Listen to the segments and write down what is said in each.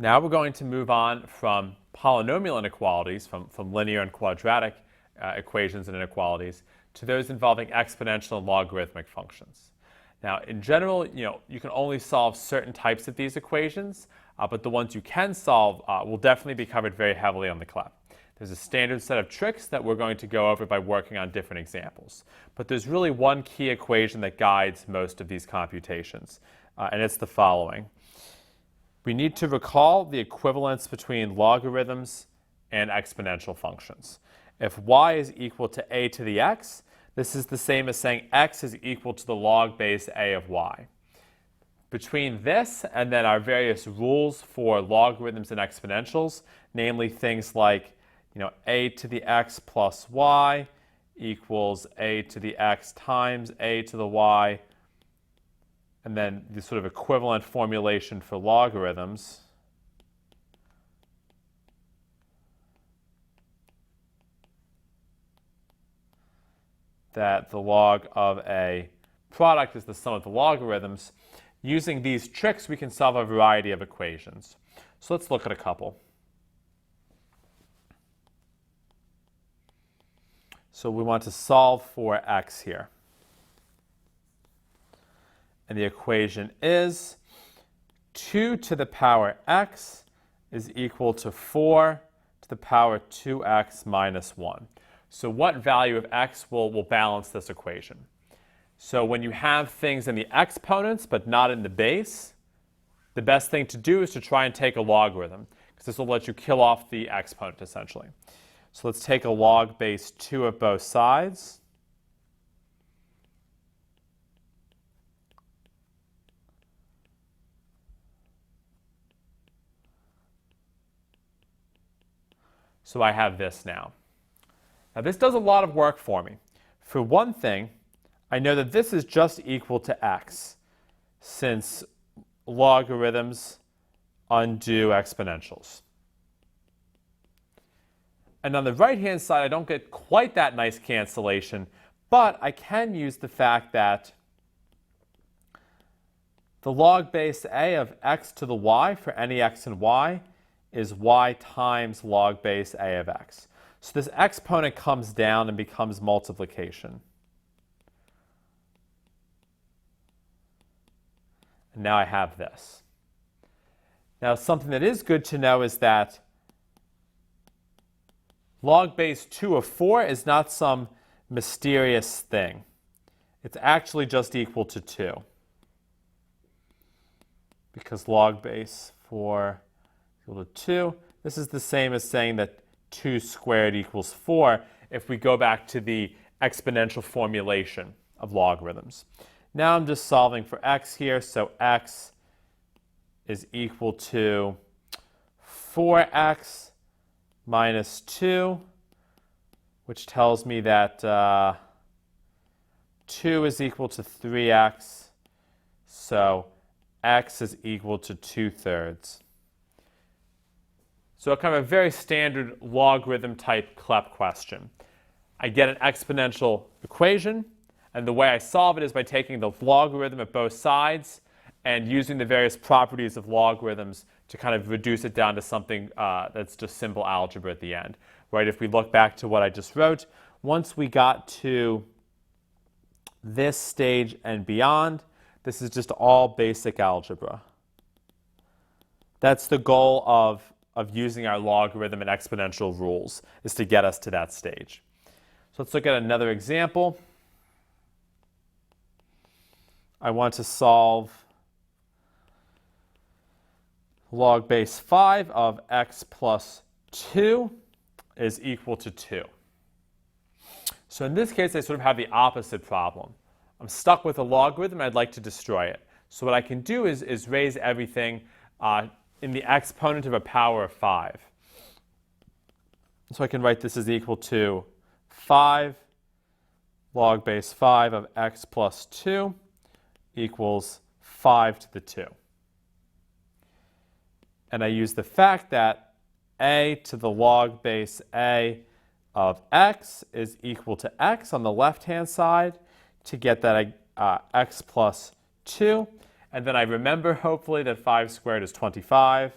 Now we're going to move on from polynomial inequalities, from linear and quadratic equations and inequalities, to those involving exponential and logarithmic functions. Now, in general, you can only solve certain types of these equations, but the ones you can solve will definitely be covered very heavily on the CLEP. There's a standard set of tricks that we're going to go over by working on different examples. But there's really one key equation that guides most of these computations, and it's the following. We need to recall the equivalence between logarithms and exponential functions. If y is equal to a to the x, this is the same as saying x is equal to the log base a of y. Between this and then our various rules for logarithms and exponentials, namely things like a to the x plus y equals a to the x times a to the y, and then the sort of equivalent formulation for logarithms, that the log of a product is the sum of the logarithms. Using these tricks, we can solve a variety of equations. So let's look at a couple. So we want to solve for x here. And the equation is 2 to the power x is equal to 4 to the power 2x minus 1. So what value of x will balance this equation? So when you have things in the exponents but not in the base, the best thing to do is to try and take a logarithm, because this will let you kill off the exponent essentially. So let's take a log base 2 of both sides. So I have this now. Now this does a lot of work for me. For one thing, I know that this is just equal to x, since logarithms undo exponentials. And on the right-hand side, I don't get quite that nice cancellation, but I can use the fact that the log base a of x to the y for any x and y is y times log base a of x. So this exponent comes down and becomes multiplication. And now I have this. Now something that is good to know is that log base 2 of 4 is not some mysterious thing. It's actually just equal to 2. Because log base 4 is equal to 2. This is the same as saying that 2 squared equals 4 if we go back to the exponential formulation of logarithms. Now I'm just solving for x here, so x is equal to 4x minus 2, which tells me that 2 is equal to 3x, so x is equal to 2/3. So kind of a very standard logarithm type CLEP question. I get an exponential equation, and the way I solve it is by taking the logarithm at both sides and using the various properties of logarithms to kind of reduce it down to something that's just simple algebra at the end. Right? If we look back to what I just wrote, once we got to this stage and beyond, this is just all basic algebra. That's the goal of using our logarithm and exponential rules, is to get us to that stage. So let's look at another example. I want to solve log base 5 of x plus 2 is equal to 2. So in this case, I sort of have the opposite problem. I'm stuck with a logarithm, I'd like to destroy it. So what I can do is raise everything in the exponent of a power of 5. So I can write this as equal to 5 log base 5 of x plus 2 equals 5 to the 2. And I use the fact that a to the log base a of x is equal to x on the left-hand side to get that x plus 2. And then I remember, hopefully, that 5 squared is 25.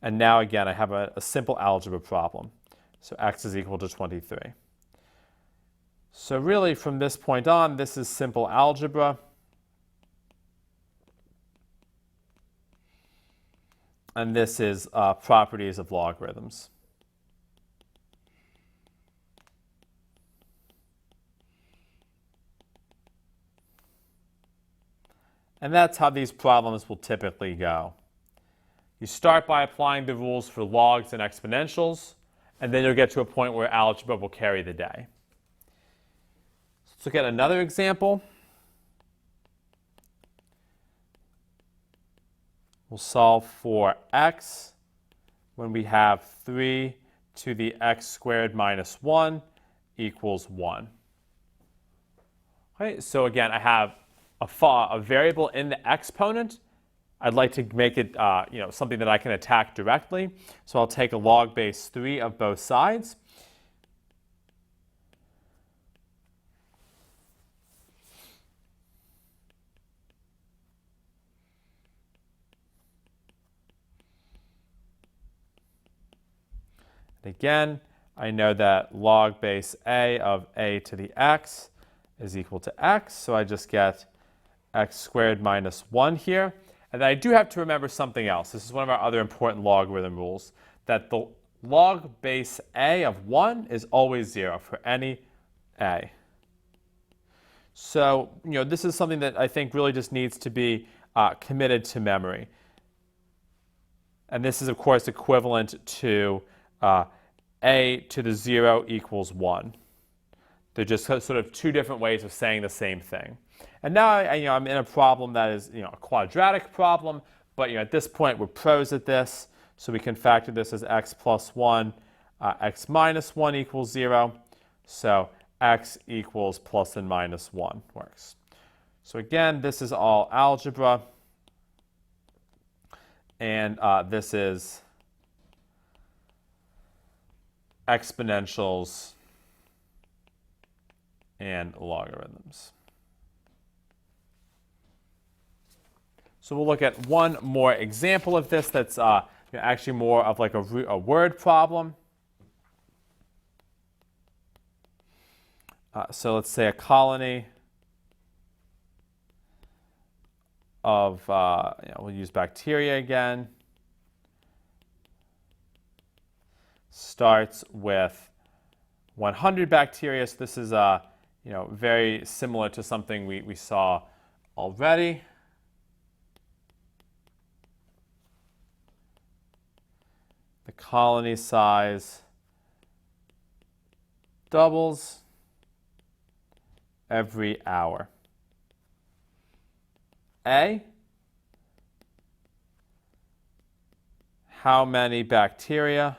And now again, I have a simple algebra problem. So x is equal to 23. So really, from this point on, this is simple algebra. And this is properties of logarithms. And that's how these problems will typically go. You start by applying the rules for logs and exponentials, and then you'll get to a point where algebra will carry the day. Let's look at another example. We'll solve for x when we have 3 to the x squared minus 1 equals 1. Okay, so again, I have a variable in the exponent. I'd like to make it something that I can attack directly. So I'll take a log base 3 of both sides. And again, I know that log base a of a to the x is equal to x. So I just get x squared minus 1 here. And then I do have to remember something else. This is one of our other important logarithm rules, that the log base a of 1 is always 0 for any a. So, this is something that I think really just needs to be committed to memory. And this is, of course, equivalent to a to the 0 equals 1. They're just sort of two different ways of saying the same thing. And now I'm in a problem that is a quadratic problem, but at this point we're pros at this, so we can factor this as x plus 1, x minus 1 equals 0. So x equals plus and minus 1 works. So again, this is all algebra, and this is exponentials and logarithms. So we'll look at one more example of this that's actually more of like a word problem. So let's say a colony of, we'll use bacteria again, starts with 100 bacteria. So this is very similar to something we saw already. The colony size doubles every hour. A, how many bacteria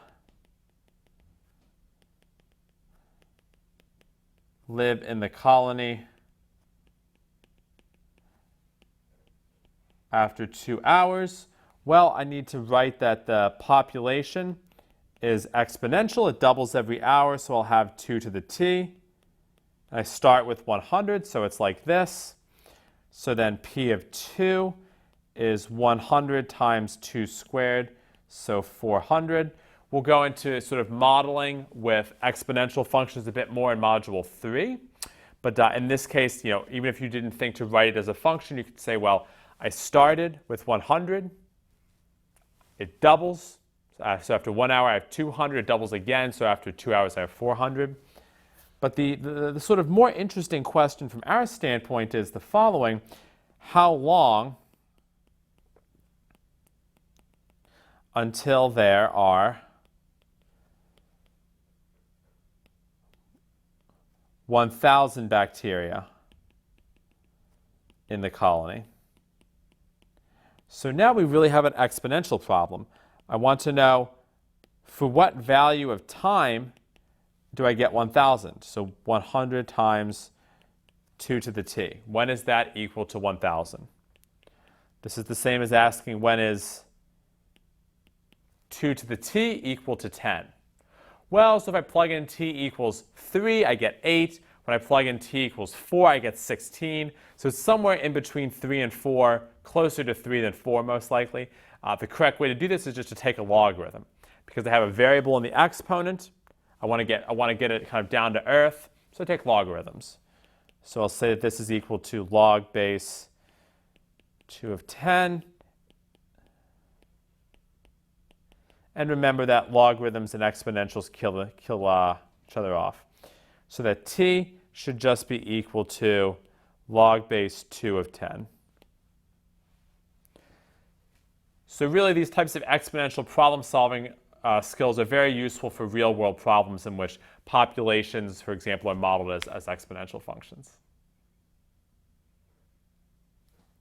live in the colony after 2 hours? Well, I need to write that the population is exponential. It doubles every hour, so I'll have 2 to the t. I start with 100, so it's like this. So then p of 2 is 100 times 2 squared, so 400. We'll go into sort of modeling with exponential functions a bit more in Module 3. But in this case, even if you didn't think to write it as a function, you could say, well, I started with 100. It doubles. So after 1 hour, I have 200. It doubles again. So after 2 hours, I have 400. But the sort of more interesting question from our standpoint is the following. How long until there are 1,000 bacteria in the colony? So now we really have an exponential problem. I want to know for what value of time do I get 1,000? So 100 times 2 to the t. When is that equal to 1,000? This is the same as asking when is 2 to the t equal to 10? Well, so if I plug in t equals 3, I get 8. When I plug in t equals 4, I get 16. So it's somewhere in between 3 and 4, closer to 3 than 4 most likely. The correct way to do this is just to take a logarithm. Because I have a variable in the exponent, I want to get it kind of down to earth, so I take logarithms. So I'll say that this is equal to log base 2 of 10. And remember that logarithms and exponentials kill each other off. So that t should just be equal to log base 2 of 10. So really these types of exponential problem solving skills are very useful for real world problems in which populations, for example, are modeled as exponential functions.